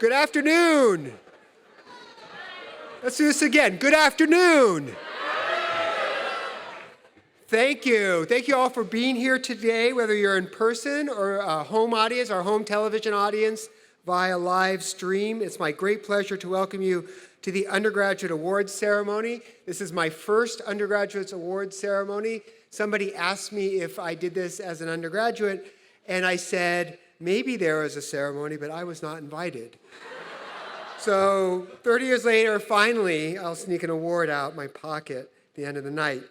Good afternoon. Let's do this again. Good afternoon. Thank you. Thank you all for being here today, whether you're in person or a home audience, our home television audience via live stream. It's my great pleasure to welcome you to the Undergraduate Awards ceremony. This is my first Undergraduate Awards ceremony. Somebody asked me if I did this as an undergraduate, and I said, maybe there was a ceremony, but I was not invited. So 30 years later, finally, I'll sneak an award out my pocket at the end of the night.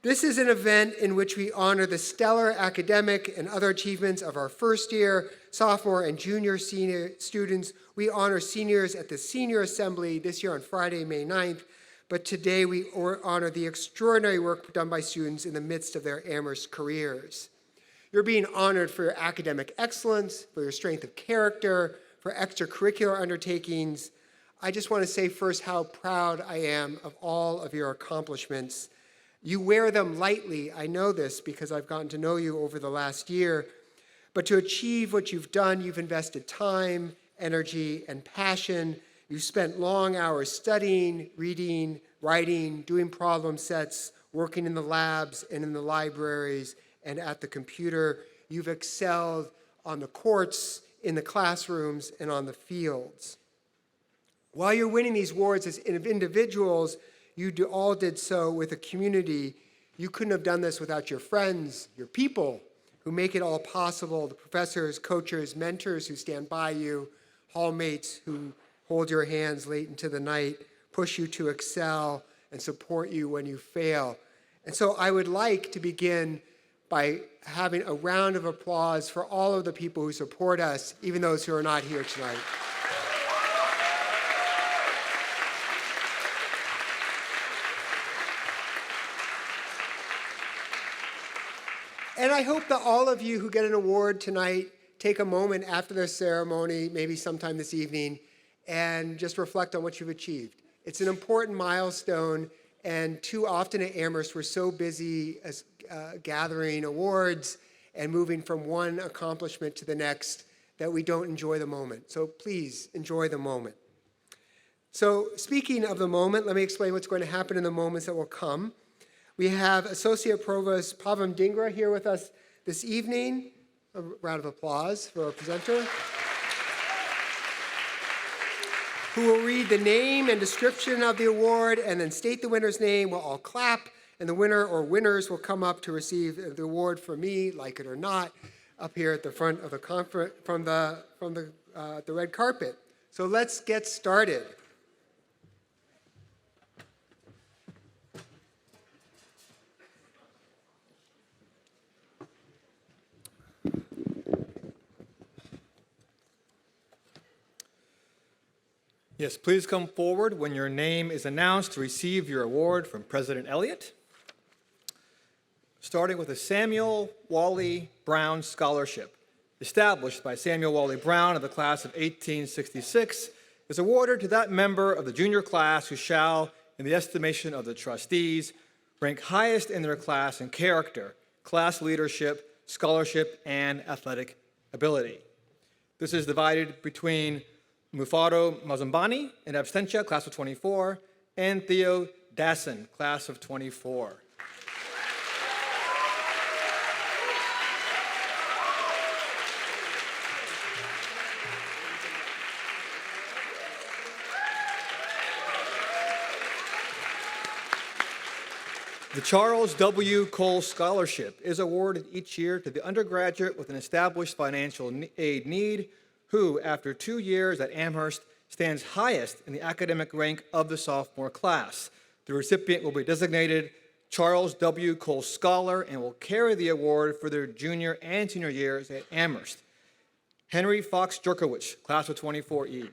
This is an event in which we honor the stellar academic and other achievements of our first year, sophomore, and senior students. We honor seniors at the Senior Assembly this year on Friday, May 9th, but today we honor the extraordinary work done by students in the midst of their Amherst careers. You're being honored for your academic excellence, for your strength of character, for extracurricular undertakings. I just want to say first how proud I am of all of your accomplishments. You wear them lightly. I know this because I've gotten to know you over the last year. But to achieve what you've done, you've invested time, energy, and passion. You've spent long hours studying, reading, writing, doing problem sets, working in the labs and in the libraries and at the computer. You've excelled on the courts, in the classrooms, and on the fields. While you're winning these awards as individuals, you all did so with a community. You couldn't have done this without your friends, your people who make it all possible, the professors, coaches, mentors who stand by you, hallmates who hold your hands late into the night, push you to excel, and support you when you fail. And so I would like to begin by having a round of applause for all of the people who support us, even those who are not here tonight. And I hope that all of you who get an award tonight take a moment after the ceremony, maybe sometime this evening, and just reflect on what you've achieved. It's an important milestone, and too often at Amherst, we're so busy as gathering awards and moving from one accomplishment to the next that we don't enjoy the moment. So please enjoy the moment. So speaking of the moment, let me explain what's going to happen in the moments that will come. We have Associate Provost Pavam Dhingra here with us this evening. A round of applause for our presenter. Who will read the name and description of the award and then state the winner's name. We'll all clap, and the winner or winners will come up to receive the award from me, like it or not, up here at the front of the conference from the red carpet. So let's get started. Yes, please come forward when your name is announced to receive your award from President Elliott. Starting with the Samuel Wally Brown Scholarship. Established by Samuel Wally Brown of the class of 1866, is awarded to that member of the junior class who shall, in the estimation of the trustees, rank highest in their class in character, class leadership, scholarship, and athletic ability. This is divided between Mufaro Mazambani in absentia, class of 24, and Theo Dassin, class of 24. The Charles W. Cole Scholarship is awarded each year to the undergraduate with an established financial aid need who, after 2 years at Amherst, stands highest in the academic rank of the sophomore class. The recipient will be designated Charles W. Cole Scholar and will carry the award for their junior and senior years at Amherst. Henry Fox Jerkowicz, class of 24E.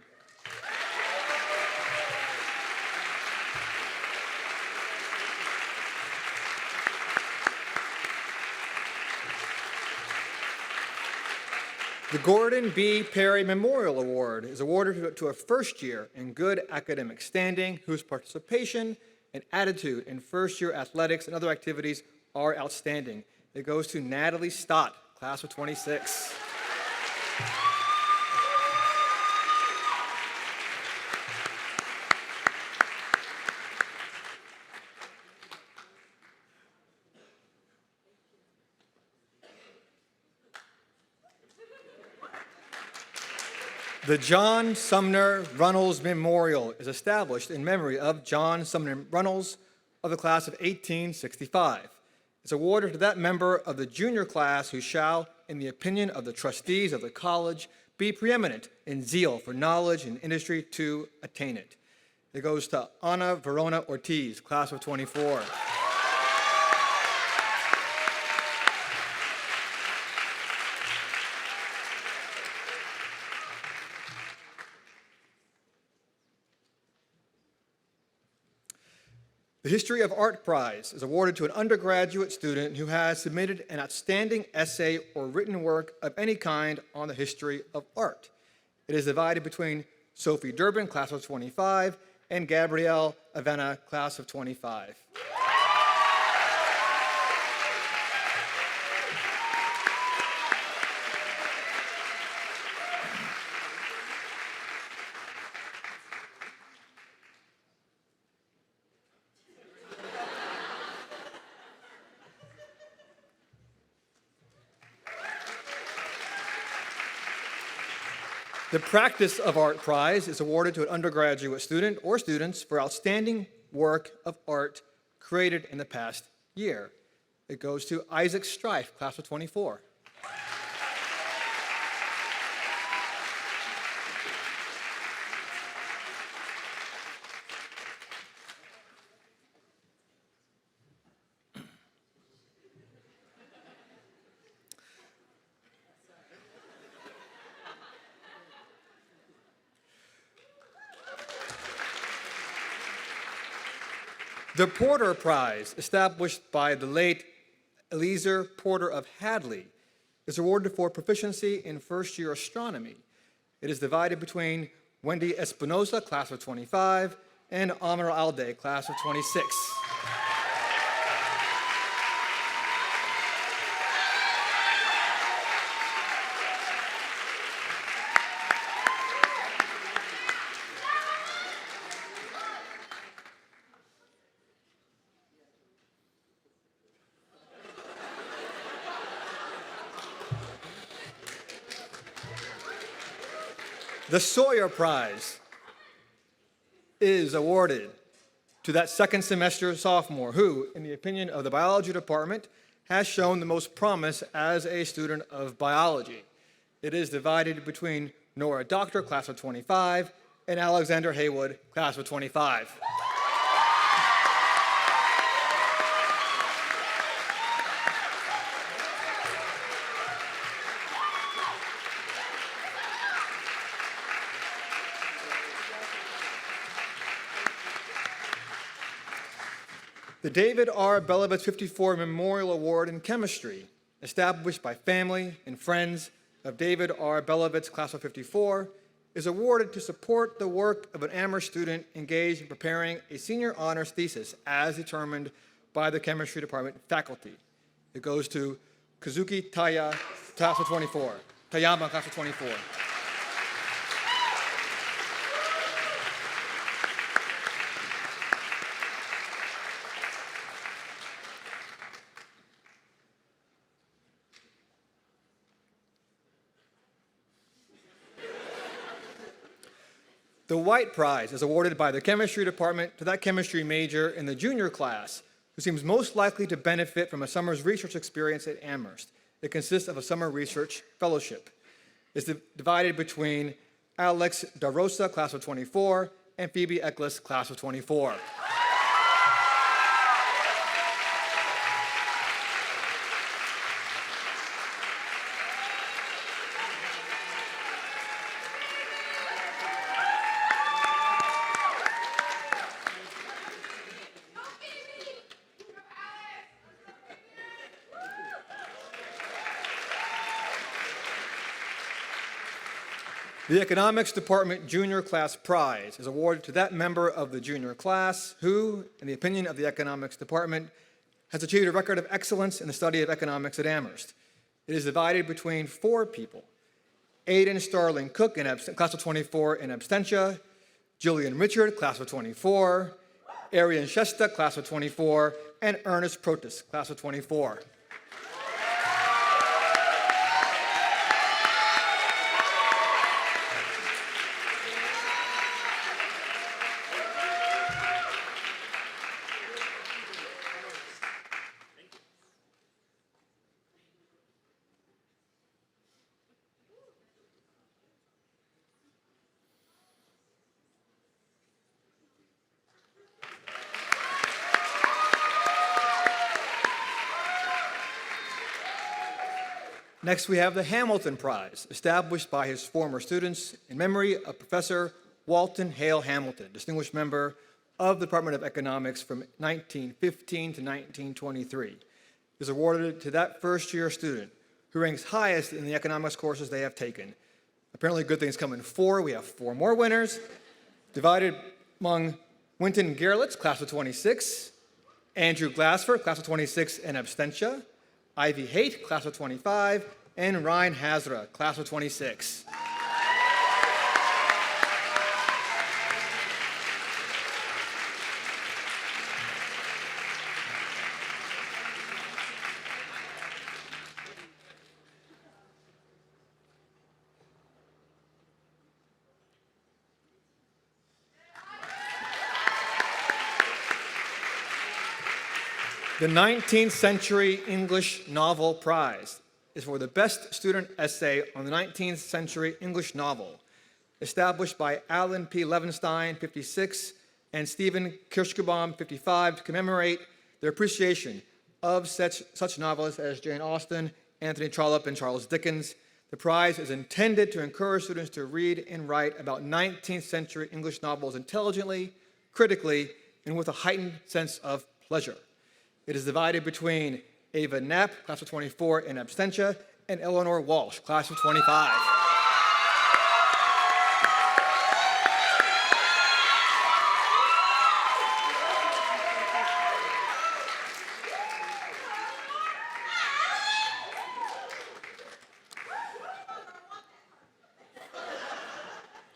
The Gordon B. Perry Memorial Award is awarded to a first year in good academic standing whose participation and attitude in first-year athletics and other activities are outstanding. It goes to Natalie Stott, class of 26. The John Sumner Runnels Memorial is established in memory of John Sumner Runnels of the class of 1865. It's awarded to that member of the junior class who shall, in the opinion of the trustees of the college, be preeminent in zeal for knowledge and industry to attain it. It goes to Ana Verona Ortiz, class of 24. The History of Art Prize is awarded to an undergraduate student who has submitted an outstanding essay or written work of any kind on the history of art. It is divided between Sophie Durbin, class of 25, and Gabrielle Avena, class of 25. The Practice of Art Prize is awarded to an undergraduate student or students for outstanding work of art created in the past year. It goes to Isaac Strife, class of 24. The Porter Prize, established by the late Eliezer Porter of Hadley, is awarded for proficiency in first-year astronomy. It is divided between Wendy Espinosa, class of 25, and Amr Alde, class of 26. The Sawyer Prize is awarded to that second semester sophomore who, in the opinion of the biology department, has shown the most promise as a student of biology. It is divided between Nora Doctor, class of 25, and Alexander Haywood, class of 25. The David R. Belovitz 54 Memorial Award in Chemistry, established by family and friends of David R. Belovitz, class of 54, is awarded to support the work of an Amherst student engaged in preparing a senior honors thesis as determined by the chemistry department faculty. It goes to Kazuki Taya, class of 24. Tayama, class of 24. The White Prize is awarded by the chemistry department to that chemistry major in the junior class who seems most likely to benefit from a summer's research experience at Amherst. It consists of a summer research fellowship. It's divided between Alex DaRosa, class of 24, and Phoebe Eckles, class of 24. The Economics Department Junior Class Prize is awarded to that member of the junior class who, in the opinion of the Economics Department, has achieved a record of excellence in the study of economics at Amherst. It is divided between 4 people: Aidan Starling Cook, in class of 24 in absentia, Julian Richard, class of 24, Arian Shesta, class of 24, and Ernest Protus, class of 24. Next, we have the Hamilton Prize, established by his former students in memory of Professor Walton Hale Hamilton, distinguished member of the Department of Economics from 1915 to 1923. It is awarded to that first-year student who ranks highest in the economics courses they have taken. Apparently, good things come in four. We have four more winners, divided among Winton Gerlitz, class of 26, Andrew Glassford, class of 26 in absentia, Ivy Haight, class of 25, and Ryan Hazra, class of 26. The 19th Century English Novel Prize is for the best student essay on the 19th century English novel, established by Alan P. Levenstein, 56, and Stephen Kirschbaum, 55, to commemorate their appreciation of such novelists as Jane Austen, Anthony Trollope, and Charles Dickens. The prize is intended to encourage students to read and write about 19th century English novels intelligently, critically, and with a heightened sense of pleasure. It is divided between Ava Knapp, class of 24 in absentia, and Eleanor Walsh, class of 25.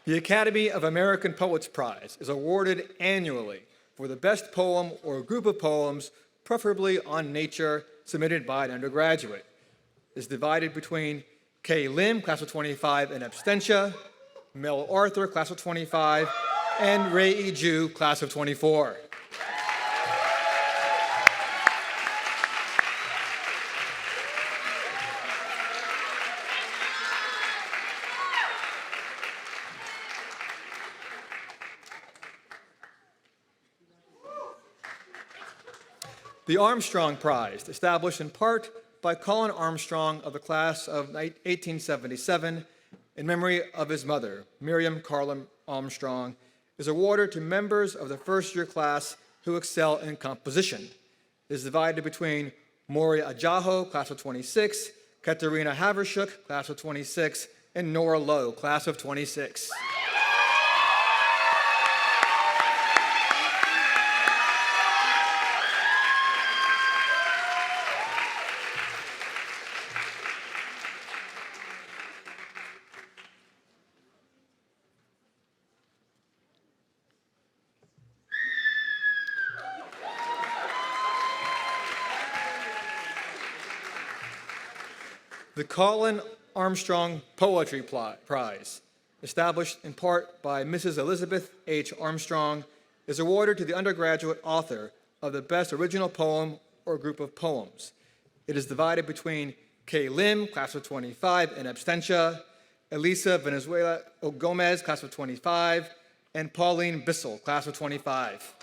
The Academy of American Poets Prize is awarded annually for the best poem or group of poems, preferably on nature, submitted by an undergraduate. It is divided between Kay Lim, class of 25 in absentia, Mel Arthur, class of 25, and Ray E. Ju, class of 24. The Armstrong Prize, established in part by Colin Armstrong of the class of 1877 in memory of his mother, Miriam Carlin Armstrong, is awarded to members of the first-year class who excel in composition. It is divided between Moria Ajaho, class of 26, Katerina Havershuk, class of 26, and Nora Lowe, class of 26. The Colin Armstrong Poetry Prize, established in part by Mrs. Elizabeth H. Armstrong, is awarded to the undergraduate author of the best original poem or group of poems. It is divided between Kay Lim, class of 25 in absentia, Elisa Venezuela Gomez, class of 25, and Pauline Bissell, class of 25.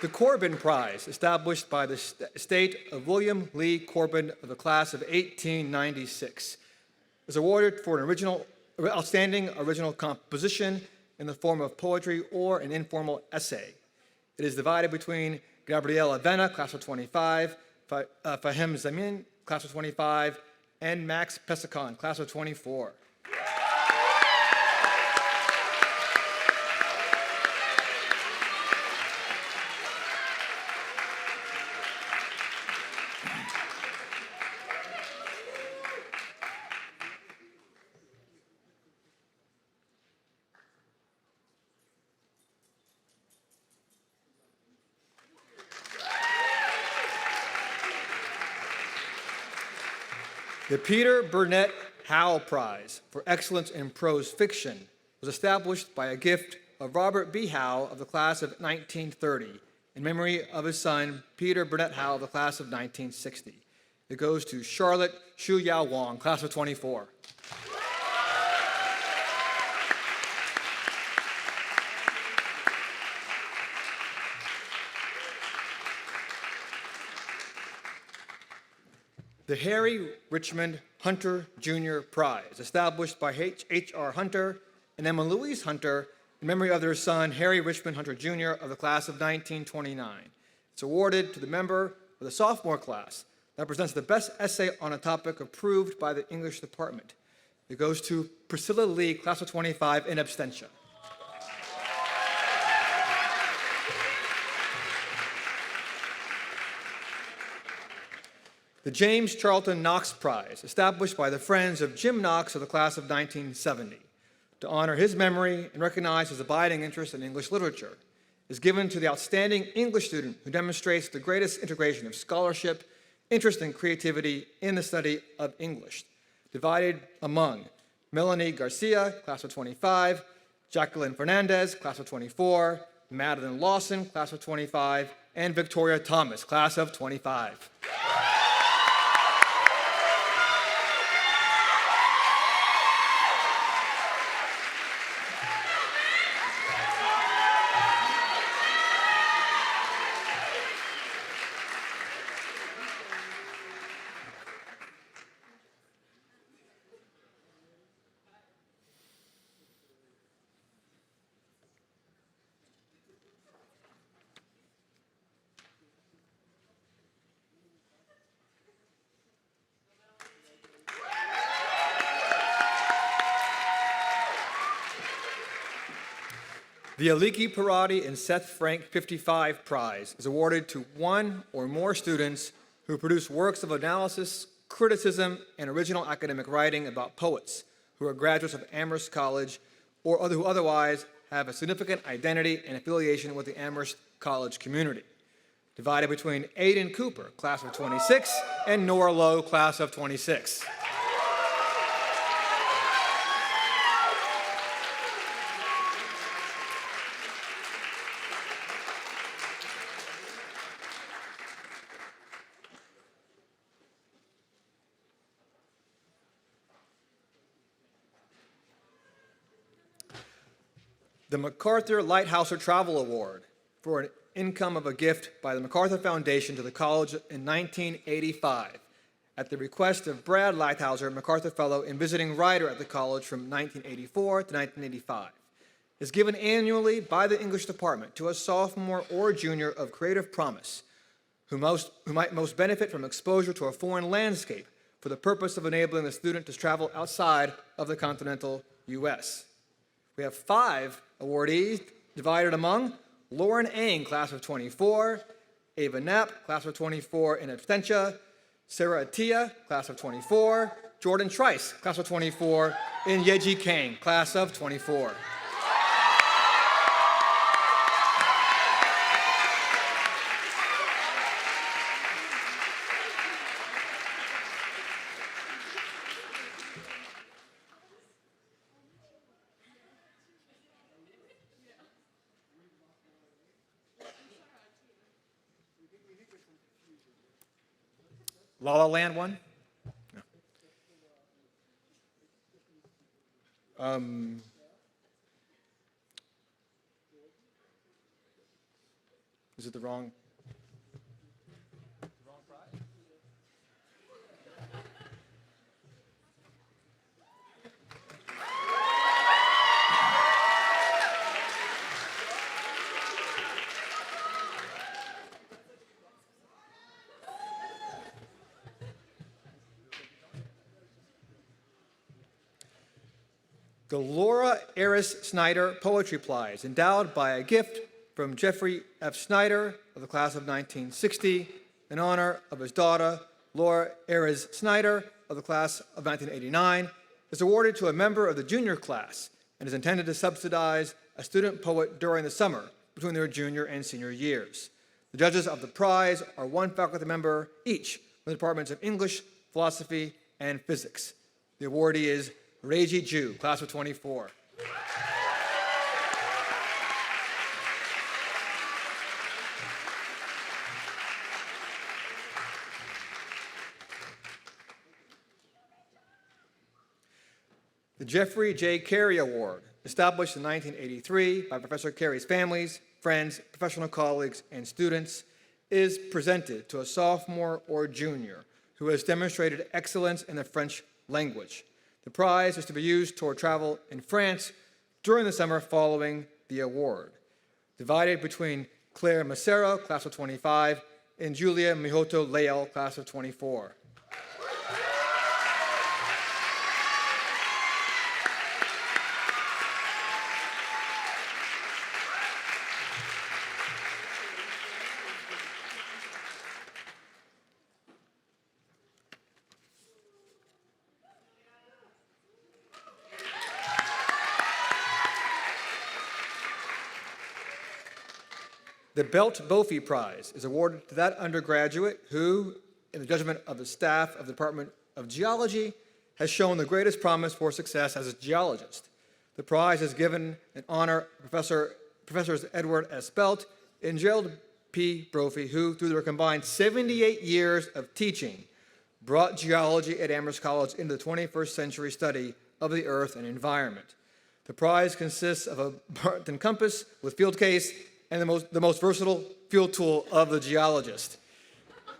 The Corbin Prize, established by the estate of William Lee Corbin of the class of 1896, is awarded for an outstanding original composition in the form of poetry or an informal essay. It is divided between Gabriela Vena, class of 25, Fahim Zamin, class of 25, and Max Pesacon, class of 24. The Peter Burnett Howell Prize for Excellence in Prose Fiction was established by a gift of Robert B. Howe of the class of 1930 in memory of his son, Peter Burnett Howe, of the class of 1960. It goes to Charlotte Shu Yao Wong, class of 24. The Harry Richmond Hunter Jr. Prize, established by H.R. Hunter and Emma Louise Hunter in memory of their son, Harry Richmond Hunter Jr. of the class of 1929. It's awarded to the member of the sophomore class that presents the best essay on a topic approved by the English department. It goes to Priscilla Lee, class of 25, in absentia. The James Charlton Knox Prize, established by the Friends of Jim Knox of the class of 1970, to honor his memory and recognize his abiding interest in English literature, is given to the outstanding English student who demonstrates the greatest integration of scholarship, interest, and creativity in the study of English, divided among Melanie Garcia, class of 25, Jacqueline Fernandez, class of 24, Madeline Lawson, class of 25, and Victoria Thomas, class of 25. The Aliki Parati and Seth Frank 55 Prize is awarded to one or more students who produce works of analysis, criticism, and original academic writing about poets who are graduates of Amherst College or who otherwise have a significant identity and affiliation with the Amherst College community. Divided between Aidan Cooper, class of 26, and Nora Lowe, class of 26. The MacArthur Lighthouser Travel Award for an income of a gift by the MacArthur Foundation to the college in 1985 at the request of Brad Lighthouser, MacArthur Fellow and visiting writer at the college from 1984 to 1985. Is given annually by the English department to a sophomore or junior of creative promise who might most benefit from exposure to a foreign landscape for the purpose of enabling the student to travel outside of the continental U.S. We have 5 awardees divided among Lauren Ang, class of 24, Ava Knapp, class of 24 in absentia, Sarah Atia, class of 24, Jordan Trice, class of 24, and Yeji Kang, class of 24. La La Land one? No. Is it the wrong? Prize? The Laura Eris Snyder Poetry Prize, endowed by a gift from Jeffrey F. Snyder of the class of 1960 in honor of his daughter, Laura Eris Snyder of the class of 1989, is awarded to a member of the junior class and is intended to subsidize a student poet during the summer between their junior and senior years. The judges of the prize are one faculty member each from the departments of English, philosophy, and physics. The awardee is Reiji Ju, class of 24. The Jeffrey J. Carey Award, established in 1983 by Professor Carey's families, friends, professional colleagues, and students, is presented to a sophomore or junior who has demonstrated excellence in the French language. The prize is to be used toward travel in France during the summer following the award. Divided between Claire Macero, class of 25, and Julia Mihoto Leal, class of 24. The Belt Bofi Prize is awarded to that undergraduate who, in the judgment of the staff of the Department of Geology, has shown the greatest promise for success as a geologist. The prize is given in honor of Professors Edward S. Belt and Gerald P. Brophy, who, through their combined 78 years of teaching, brought geology at Amherst College into the 21st century study of the earth and environment. The prize consists of a Barton compass with field case and the most versatile field tool of the geologist.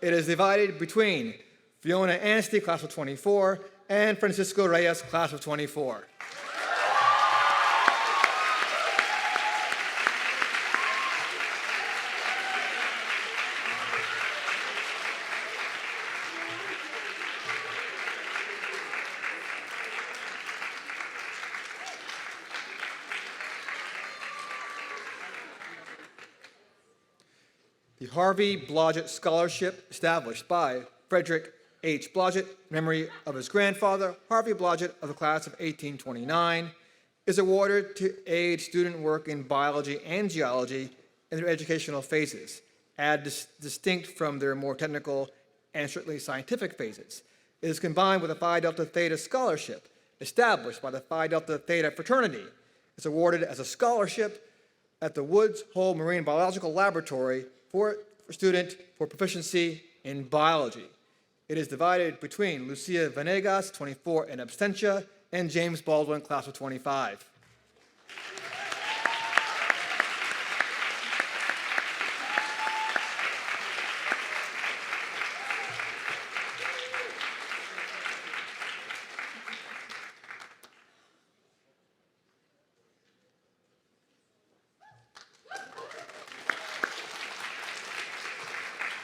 It is divided between Fiona Anstey, class of 24, and Francisco Reyes, class of 24. The Harvey Blodgett Scholarship, established by Frederick H. Blodgett, in memory of his grandfather, Harvey Blodgett of the class of 1829, is awarded to aid student work in biology and geology in their educational phases, distinct from their more technical and strictly scientific phases. It is combined with a Phi Delta Theta Scholarship, established by the Phi Delta Theta fraternity. It's awarded as a scholarship at the Woods Hole Marine Biological Laboratory for student for proficiency in biology. It is divided between Lucia Venegas, 24 in absentia, and James Baldwin, class of 25.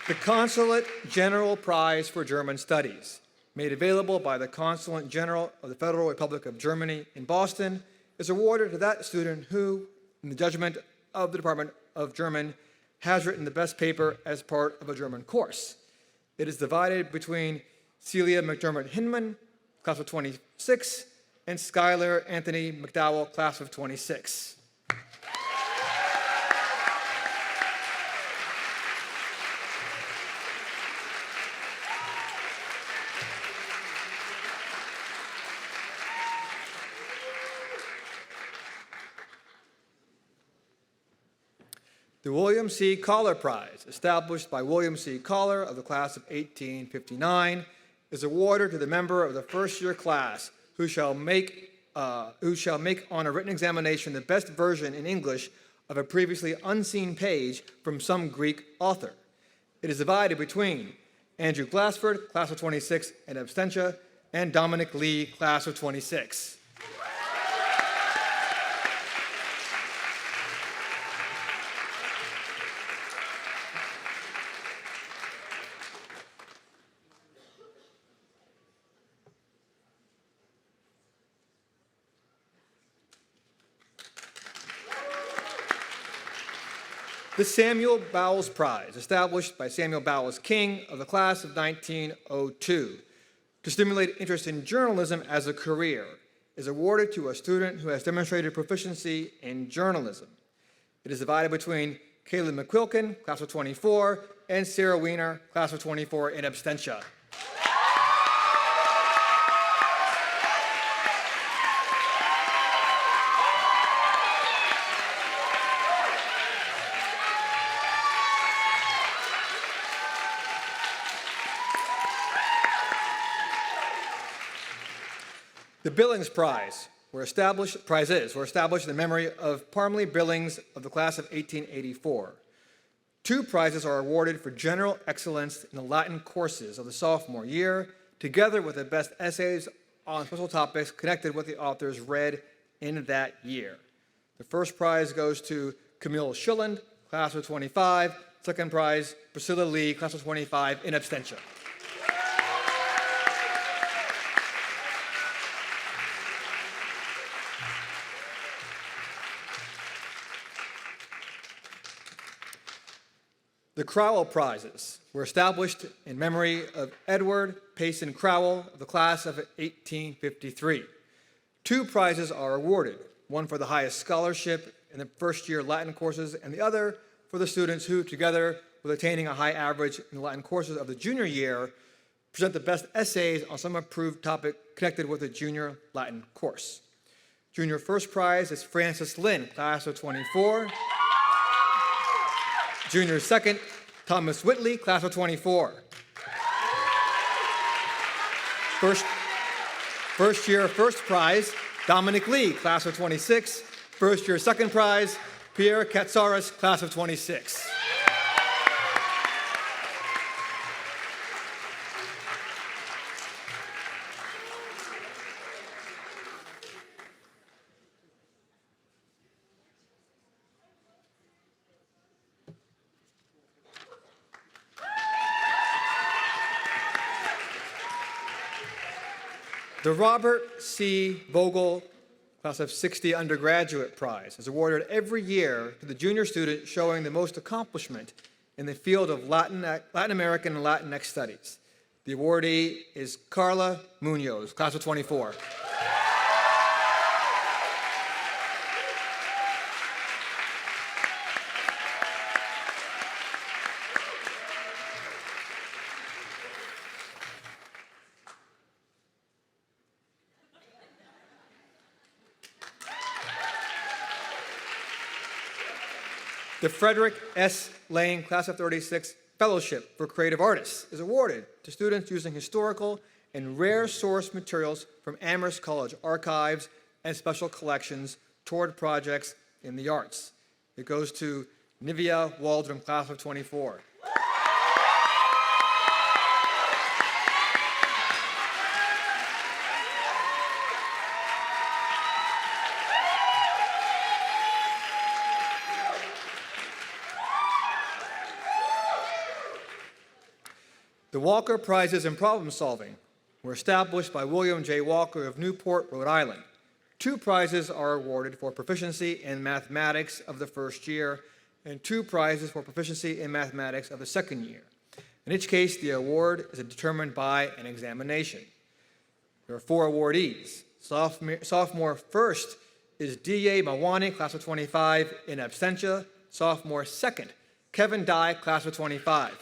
The Consulate General Prize for German Studies, made available by the Consulate General of the Federal Republic of Germany in Boston, is awarded to that student who, in the judgment of the Department of German, has written the best paper as part of a German course. It is divided between Celia McDermott Hinman, class of 26, and Skylar Anthony McDowell, class of 26. The William C. Collar Prize, established by William C. Collar of the class of 1859, is awarded to the member of the first-year class who shall make on a written examination the best version in English of a previously unseen page from some Greek author. It is divided between Andrew Glassford, class of 26 in absentia, and Dominic Lee, class of 26. The Samuel Bowles Prize, established by Samuel Bowles King of the class of 1902, to stimulate interest in journalism as a career, is awarded to a student who has demonstrated proficiency in journalism. It is divided between Caleb McQuilkin, class of 24, and Sarah Weiner, class of 24 in absentia. The Billings Prize were established in memory of Parmley Billings of the class of 1884. 2 prizes are awarded for general excellence in the Latin courses of the sophomore year, together with the best essays on special topics connected with the authors read in that year. The first prize goes to Camille Schilland, class of 25. Second prize, Priscilla Lee, class of 25, in absentia. The Crowell Prizes were established in memory of Edward Payson Crowell of the class of 1853. 2 prizes are awarded, one for the highest scholarship in the first-year Latin courses, and the other for the students who, together with attaining a high average in the Latin courses of the junior year, present the best essays on some approved topic connected with the junior Latin course. Junior first prize is Francis Lynn, class of 24. Junior second, Thomas Whitley, class of 24. First year first prize, Dominic Lee, class of 26. First year second prize, Pierre Katsaris, class of 26. The Robert C. Vogel class of 60 undergraduate prize is awarded every year to the junior student showing the most accomplishment in the field of Latin American and Latinx studies. The awardee is Carla Munoz, class of 24. The Frederick S. Lane Class of 36 Fellowship for Creative Artists is awarded to students using historical and rare source materials from Amherst College archives and special collections toward projects in the arts. It goes to Nivea Waldron, Class of 24. The Walker Prizes in Problem Solving were established by William J. Walker of Newport, Rhode Island. 2 prizes are awarded for proficiency in mathematics of the first year, and 2 prizes for proficiency in mathematics of the second year. In each case, the award is determined by an examination. There are 4 awardees. Sophomore first is D.A. Mawani, class of 25, in absentia. Sophomore second, Kevin Dye, class of 25.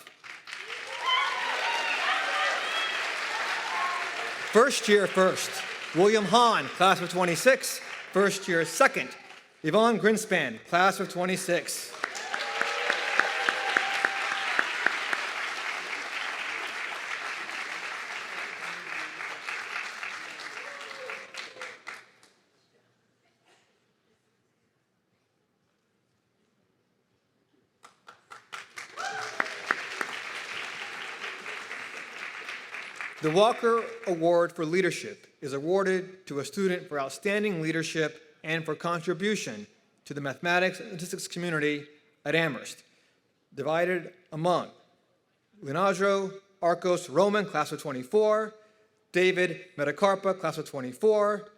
First year first, William Hahn, class of 26. First year second, Yvonne Grinspan, class of 26. The Walker Award for Leadership is awarded to a student for outstanding leadership and for contribution to the mathematics and statistics community at Amherst, divided among Leonardo Arcos Roman, class of 24, David Metacarpa, class of 24,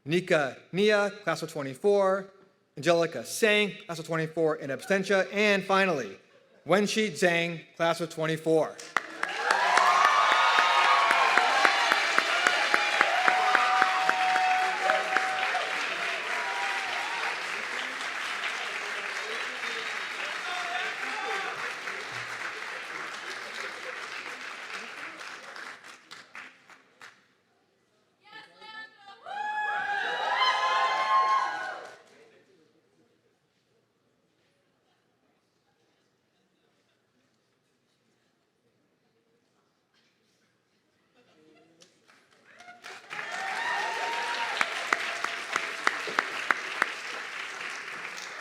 Nika Nia, class of 24, Angelica Sang, class of 24 in absentia, and finally, Wenxi Zhang, class of 24.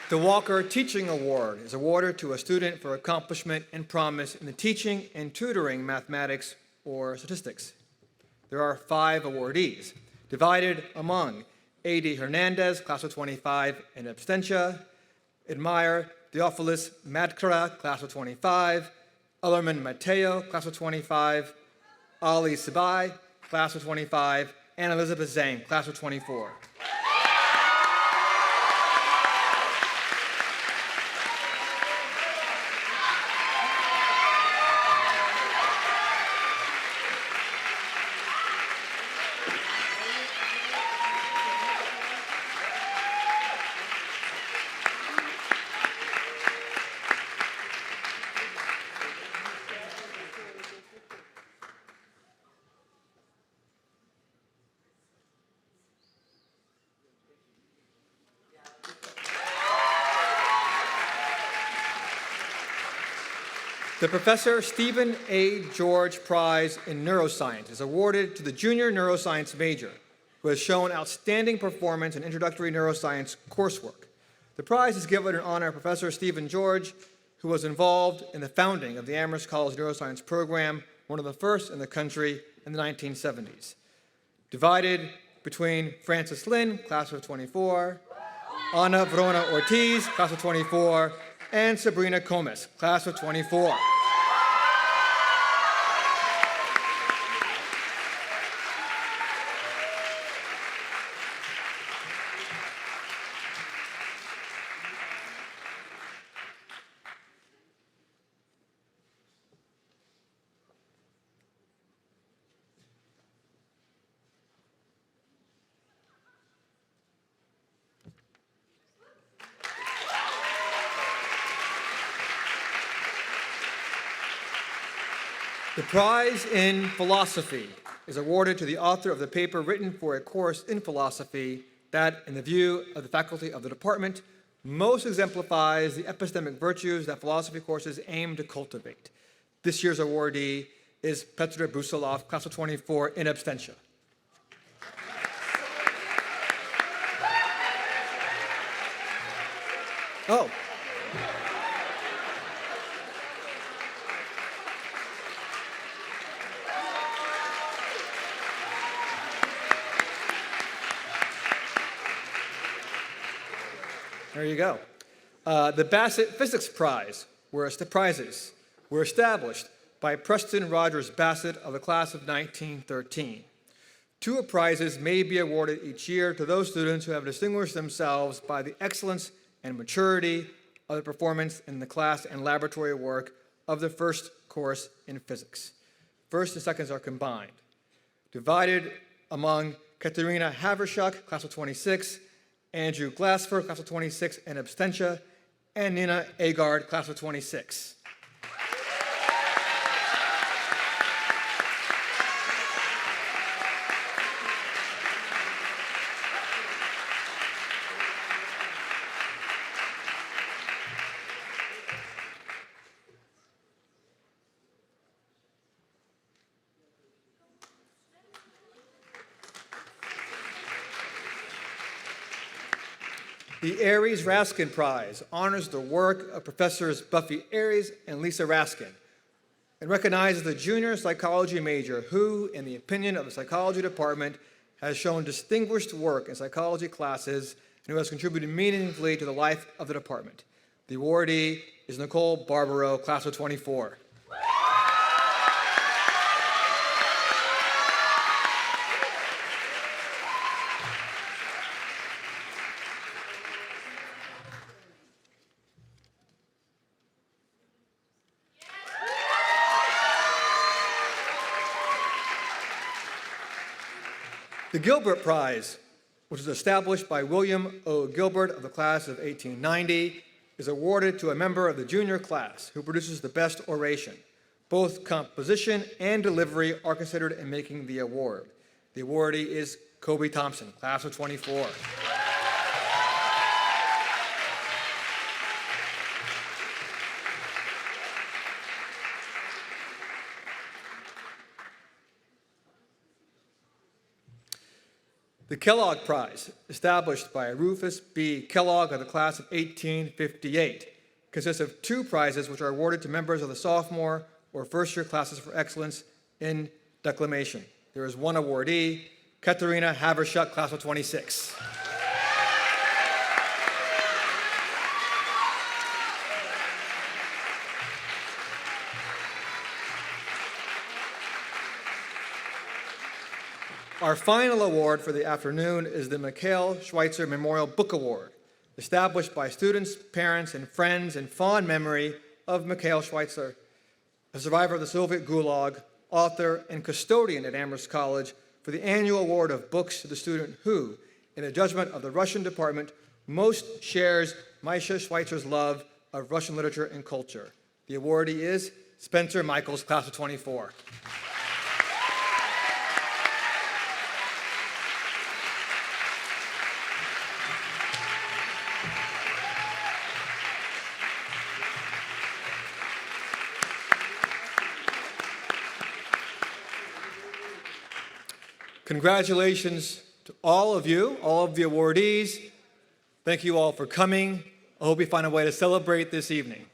The Walker Teaching Award is awarded to a student for accomplishment and promise in the teaching and tutoring mathematics or statistics. There are 5 awardees, divided among A.D. Hernandez, class of 25, in absentia; Admire Theophilus Madkara, class of 25; Ellerman Mateo, class of 25; Ali Sibai, class of 25; and Elizabeth Zhang, class of 24. The Professor Stephen A. George Prize in Neuroscience is awarded to the junior neuroscience major who has shown outstanding performance in introductory neuroscience coursework. The prize is given in honor of Professor Stephen George, who was involved in the founding of the Amherst College Neuroscience Program, one of the first in the country in the 1970s. Divided between Frances Lynn, class of 24, Ana Verona Ortiz, class of 24, and Sabrina Comas, class of 24. The prize in philosophy is awarded to the author of the paper written for a course in philosophy that, in the view of the faculty of the department, most exemplifies the epistemic virtues that philosophy courses aim to cultivate. This year's awardee is Petr Busalov, class of 24, in absentia. Oh. There you go. The Bassett Physics Prizes were established by Preston Rogers Bassett of the class of 1913. 2 prizes may be awarded each year to those students who have distinguished themselves by the excellence and maturity of the performance in the class and laboratory work of the first course in physics. First and seconds are combined. Divided among Katerina Havershuk, class of 26, Andrew Glassford, class of 26, in absentia, and Nina Agard, class of 26. The Aries Raskin Prize honors the work of Professors Buffy Aries and Lisa Raskin and recognizes the junior psychology major who, in the opinion of the psychology department, has shown distinguished work in psychology classes and who has contributed meaningfully to the life of the department. The awardee is Nicole Barbaro, class of 24. The Gilbert Prize, which was established by William O. Gilbert of the class of 1890, is awarded to a member of the junior class who produces the best oration. Both composition and delivery are considered in making the award. The awardee is Kobe Thompson, class of 24. The Kellogg Prize, established by Rufus B. Kellogg of the class of 1858, consists of 2 prizes which are awarded to members of the sophomore or first-year classes for excellence in declamation. There is 1 awardee, Katerina Havershut, class of 26. Our final award for the afternoon is the Mikhail Schweitzer Memorial Book Award, established by students, parents, and friends in fond memory of Mikhail Schweitzer, a survivor of the Soviet Gulag, author, and custodian at Amherst College, for the annual award of books to the student who, in the judgment of the Russian department, most shares Misha Schweitzer's love of Russian literature and culture. The awardee is Spencer Michaels, class of 24. Congratulations to all of you, all of the awardees. Thank you all for coming. I hope you find a way to celebrate this evening.